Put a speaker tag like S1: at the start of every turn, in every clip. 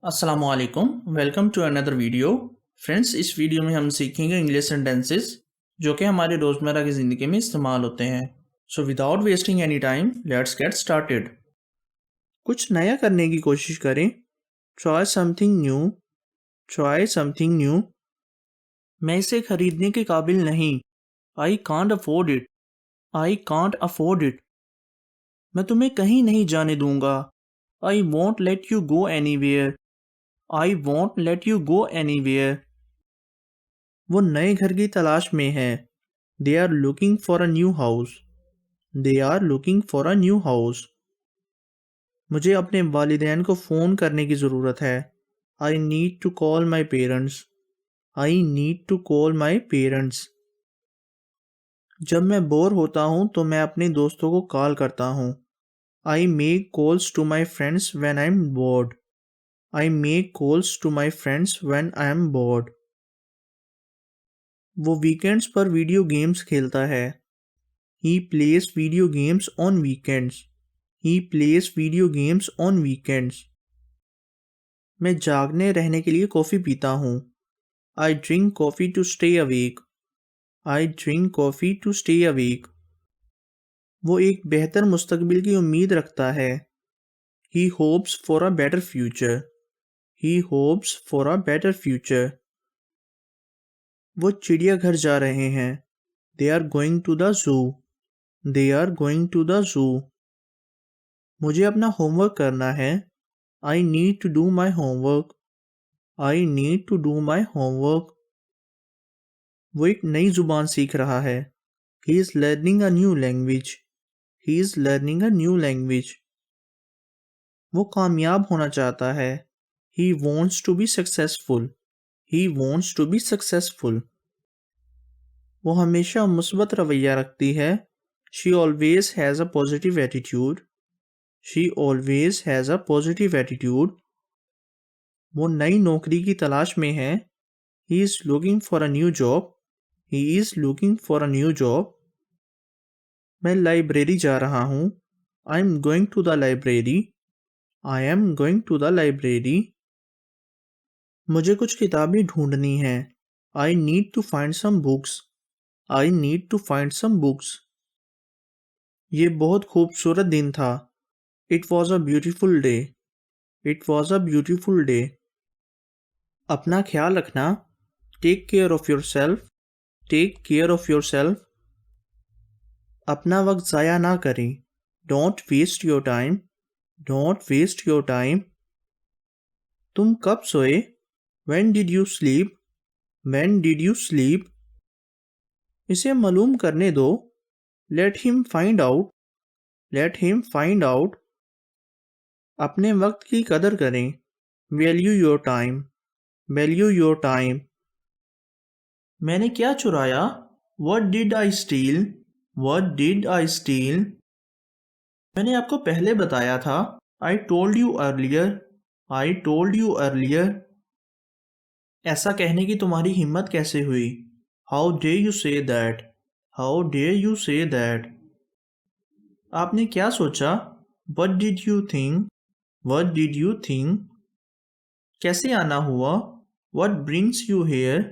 S1: असलकुम welcome to another video. Friends, इस वीडियो में हम सीखेंगे इंग्लिश सेंटेंसेस जो कि हमारे रोज़मर्रा की ज़िंदगी में इस्तेमाल होते हैं। So without wasting any time let's get started. कुछ नया करने की कोशिश करें। Try something new. Try something new. मैं इसे खरीदने के काबिल नहीं। I can't afford it. I can't afford it. मैं तुम्हें कहीं नहीं जाने दूंगा। I won't let you go anywhere. I won't let you go anywhere. वो नए घर की तलाश में है। They are looking for a new house. They are looking for a new house. मुझे अपने वालिदैन को फ़ोन करने की ज़रूरत है। I need to call my parents. I need to call my parents. जब मैं बोर होता हूँ तो मैं अपने दोस्तों को कॉल करता हूँ। I make calls to my friends when I am bored. I make calls to my friends when I am bored. वो वीकेंड्स पर वीडियो गेम्स खेलता है। He plays video games on weekends. He plays video games on weekends. मैं जागने रहने के लिए coffee पीता हूँ। I drink coffee to stay awake. I drink coffee to stay awake. वो एक बेहतर मुस्तकबिल की उम्मीद रखता है। He hopes for a better future. He hopes for a better future. वो चिड़ियाघर जा रहे हैं। They are going to the zoo. They are going to the zoo. मुझे अपना होमवर्क करना है। I need to do my homework. I need to do my homework. वो एक नई जुबान सीख रहा है। He is learning a new language. He is learning a new language. वो कामयाब होना चाहता है। He wants to be successful. He wants to be successful. वो हमेशा मुस्बत रवैया रखती है। She always has a positive attitude. She always has a positive attitude. वो नई नौकरी की तलाश में है। He is looking for a new job. He is looking for a new job. मैं लाइब्रेरी जा रहा हूँ। I am going to the library. I am going to the library. मुझे कुछ किताबें ढूंढनी हैं। I need to find some books. I need to find some books. ये बहुत खूबसूरत दिन था। It was a beautiful day. It was a beautiful day. अपना ख्याल रखना। Take care of yourself. Take care of yourself. अपना वक्त ज़ाया ना करें। Don't waste your time. Don't waste your time. तुम कब सोए? When did you sleep? When did you sleep? इसे मालूम करने दो। Let him find out. Let him find out. अपने वक्त की कदर करें। Value your time. Value your time. मैंने क्या चुराया? What did I steal? What did I steal? मैंने आपको पहले बताया था। I told you earlier. I told you earlier. ऐसा कहने की तुम्हारी हिम्मत कैसे हुई? How dare you say that? How dare you say that? आपने क्या सोचा? What did you think? What did you think? कैसे आना हुआ? What brings you here?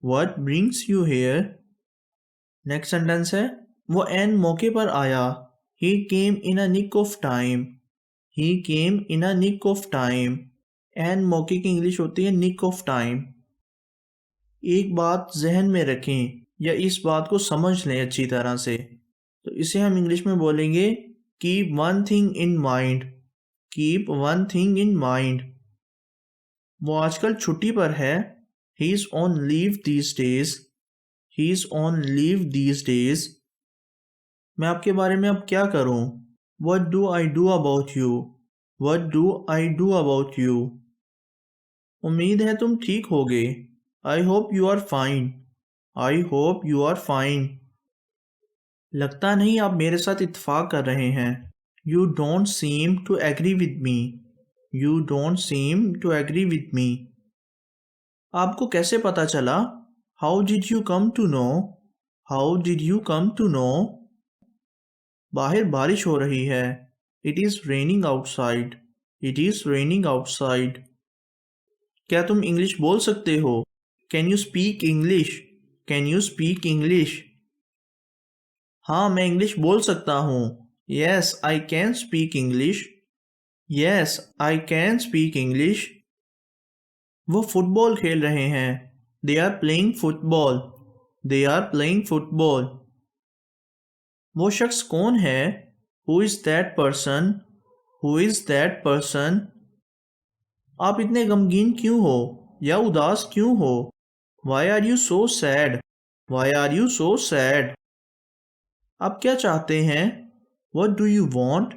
S1: What brings you here? Next sentence है वो एन मौके पर आया। He came in a nick of time. He came in a nick of time. एन मौके की इंग्लिश होती है nick of time. एक बात जहन में रखें या इस बात को समझ लें अच्छी तरह से, तो इसे हम इंग्लिश में बोलेंगे keep one thing in mind. Keep one thing in mind. वो आजकल छुट्टी पर है। He is on leave these days. He is on leave these days. मैं आपके बारे में अब क्या करूं? What do I do about you? What do I do about you? उम्मीद है तुम ठीक होगे। I hope you are fine. I hope you are fine. लगता नहीं आप मेरे साथ इत्तेफाक कर रहे हैं। You don't seem to agree with me. You don't seem to agree with me. आपको कैसे पता चला? How did you come to know? How did you come to know? बाहर बारिश हो रही है। It is raining outside. It is raining outside. क्या तुम इंग्लिश बोल सकते हो? Can you speak English? Can you speak English? हाँ, मैं इंग्लिश बोल सकता हूँ। Yes I can speak English. Yes I can speak English. वो फुटबॉल खेल रहे हैं। They are playing football. They are playing football. वो शख्स कौन है? Who is that person? Who is that person? आप इतने गमगीन क्यों हो या उदास क्यों हो? Why are you so sad? Why are you so sad? आप क्या चाहते हैं? What do you want?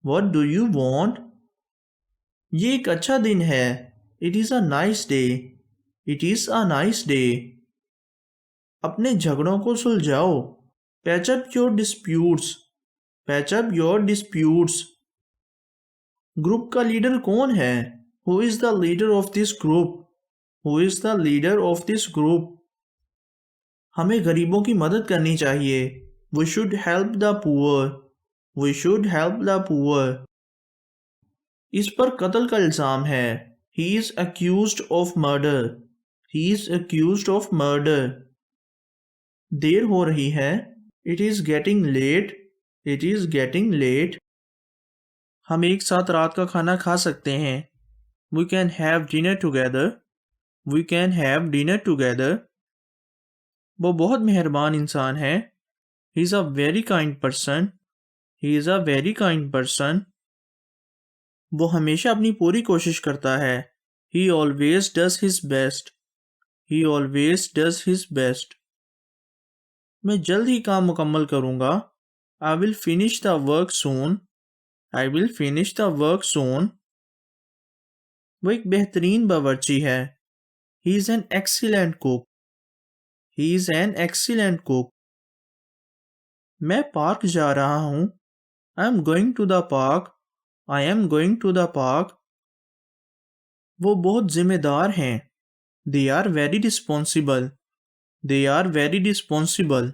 S1: What do you want? ये एक अच्छा दिन है। It is a nice day. It is a nice day. अपने झगड़ों को सुलझाओ। Patch up your disputes. Patch up your disputes. Group का लीडर कौन है? Who is the leader of this group? Who is the leader of this group? हमें गरीबों की मदद करनी चाहिए। We should help the poor. We should help the poor. इस पर कत्ल का इल्ज़ाम है। He is accused of murder. He is accused of murder. देर हो रही है। It is getting late. It is getting late. हम एक साथ रात का खाना खा सकते हैं। We can have dinner together. We can have dinner together. वो बहुत मेहरबान इंसान है। He is a very kind person. He is a very kind person. वो हमेशा अपनी पूरी कोशिश करता है। He always does his best. He always does his best. मैं जल्द ही काम मुकम्मल करूँगा। I will finish the work soon. I will finish the work soon. वो एक बेहतरीन बावर्ची है। He is an excellent cook. He is an excellent cook. मैं पार्क जा रहा हूँ। I am going to the park. I am going to the park. वो बहुत जिम्मेदार हैं। They are very responsible. They are very responsible.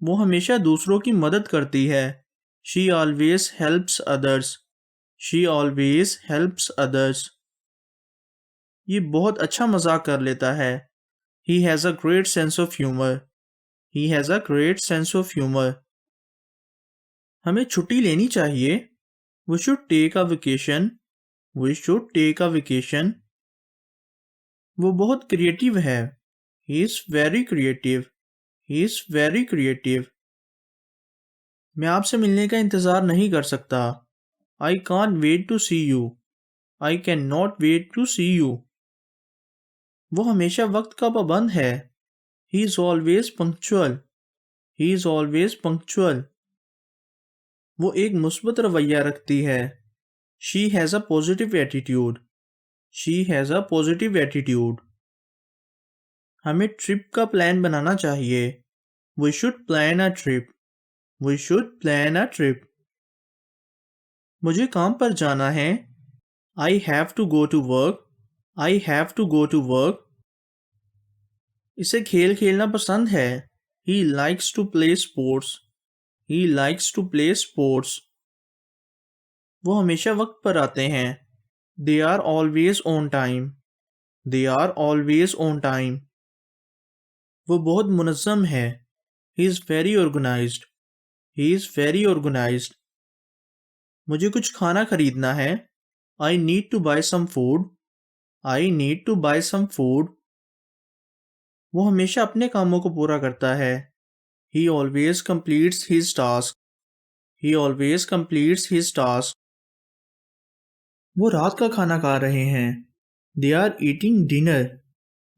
S1: वो हमेशा दूसरों की मदद करती है। She always helps others. She always helps others. ये बहुत अच्छा मजाक कर लेता है। He has a great sense of humour. He has a great sense of humour. हमें छुट्टी लेनी चाहिए। We should take a vacation. We should take a vacation. वो बहुत क्रिएटिव है। He is very creative. He is very creative. मैं आपसे मिलने का इंतज़ार नहीं कर सकता। I can't wait to see you. I can not wait to see you. वो हमेशा वक्त का पाबंद है। He is always punctual. He is always punctual. वो एक मुस्बत रवैया रखती है। She has a positive attitude. She has a positive attitude. हमें ट्रिप का प्लान बनाना चाहिए। We should plan a trip. We should plan a trip. मुझे काम पर जाना है। I have to go to work. I have to go to work. इसे खेल खेलना पसंद है। He likes to play sports. He likes to play sports. वो हमेशा वक्त पर आते हैं। They are always on time. They are always on time. वो बहुत मुनज़्ज़म है। He is very organised. He is very organised. मुझे कुछ खाना खरीदना है। I need to buy some food. I need to buy some food. वो हमेशा अपने कामों को पूरा करता है। He always completes his task. He always completes his task. वो रात का खाना खा रहे हैं। They are eating dinner.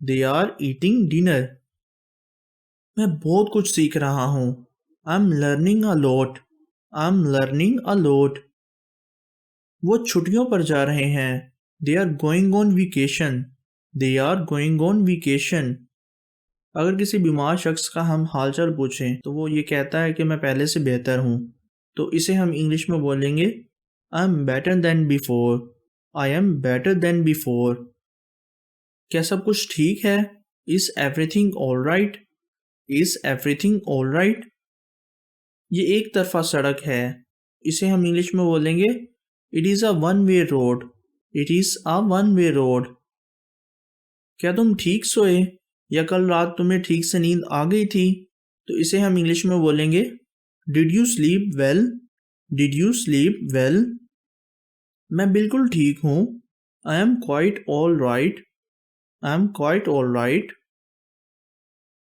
S1: They are eating dinner. मैं बहुत कुछ सीख रहा हूँ। I am learning a lot. I am learning a lot. वो छुट्टियों पर जा रहे हैं। They are going on vacation. They are going on vacation. अगर किसी बीमार शख्स का हम हालचाल पूछें तो वो ये कहता है कि मैं पहले से बेहतर हूँ, तो इसे हम इंग्लिश में बोलेंगे I am better than before. I am better than before. क्या सब कुछ ठीक है? Is everything all right? Is everything all right? ये एक तरफा सड़क है। इसे हम इंग्लिश में बोलेंगे it is a one way road. It is a one way road. क्या तुम ठीक सोए या कल रात तुम्हें ठीक से नींद आ गई थी? तो इसे हम इंग्लिश में बोलेंगे did you sleep well? Did you sleep well? मैं बिल्कुल ठीक हूँ। I am quite all right. I am quite all right.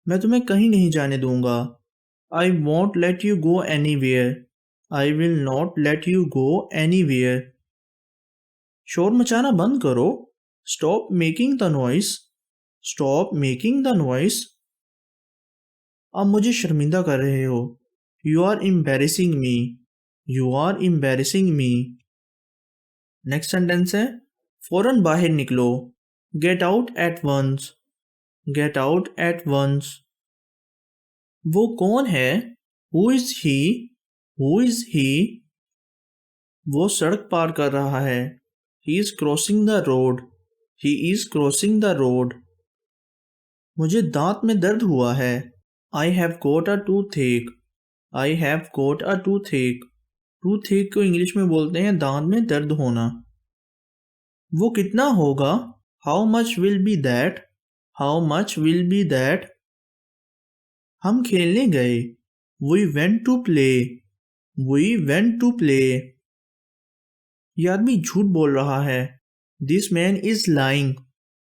S1: मैं तुम्हें कहीं नहीं जाने दूंगा। I won't let you go anywhere. I will not let you go anywhere. शोर मचाना बंद करो। Stop making the noise. Stop making the noise. अब मुझे शर्मिंदा कर रहे हो। You are embarrassing me. You are embarrassing me. Next sentence है फौरन बाहर निकलो। Get out at once. Get out at once. वो कौन है? Who is he? Who is he? वो सड़क पार कर रहा है। He is crossing the road. He is crossing the road. मुझे दांत में दर्द हुआ है। I have got a toothache. I have got a toothache. Toothache को इंग्लिश में बोलते हैं दांत में दर्द होना। वो कितना होगा? How much will be that? How much will be that? हम खेलने गए। We went to play. We went to play. यह आदमी झूठ बोल रहा है। This man is lying.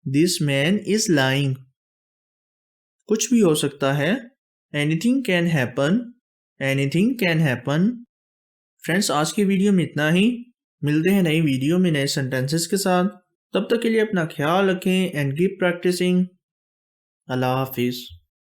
S1: This man is lying. कुछ भी हो सकता है। Anything can happen. Anything can happen. Friends, आज की वीडियो में इतना ही। मिलते हैं नई वीडियो में नए सेंटेंसेस के साथ। तब तक के लिए अपना ख्याल रखें एंड कीप प्रैक्टिसिंग। अल्लाह हाफिज़।